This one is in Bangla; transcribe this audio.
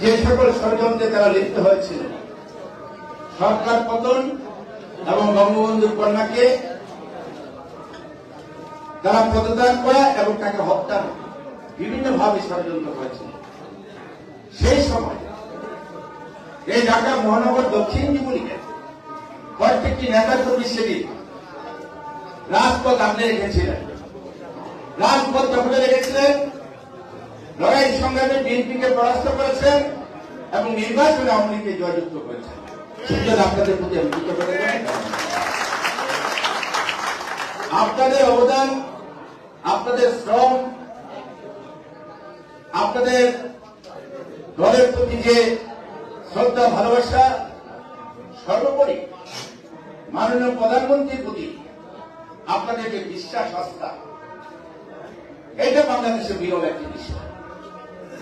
যে সকল ষড়যন্ত্রে তারা লিপ্ত হয়েছিল, সরকার পতন এবং বঙ্গবন্ধুর কন্যাকে তারা পদত্যাগ করা এবং তাকে হত্যার বিভিন্নভাবে ষড়যন্ত্র করেছিল। সেই সময় এই ঢাকা মহানগর দক্ষিণ যুবলীগের প্রত্যেকটি নেতা কর্মী সেদিন রাজপথ আপনি রেখেছিলেন, রাজপথ দখলে রেখেছিলেন, লড়াই সংগ্রামে বিএনপিকে পরাস্ত করেছেন এবং নির্বাচনে আওয়ামী লীগকে জয়যুক্ত করেছেন। সেজন্য আপনাদের প্রতি আমি কৃতজ্ঞতা জানাই। আপনাদের অবদান, আপনাদের শ্রম, আপনাদের দলের প্রতি যে শ্রদ্ধা ভালোবাসা, সর্বোপরি মাননীয় প্রধানমন্ত্রীর প্রতি আপনাদের যে বিশ্বাস আস্থা, এটা বাংলাদেশের বিরল একটি বিষয়।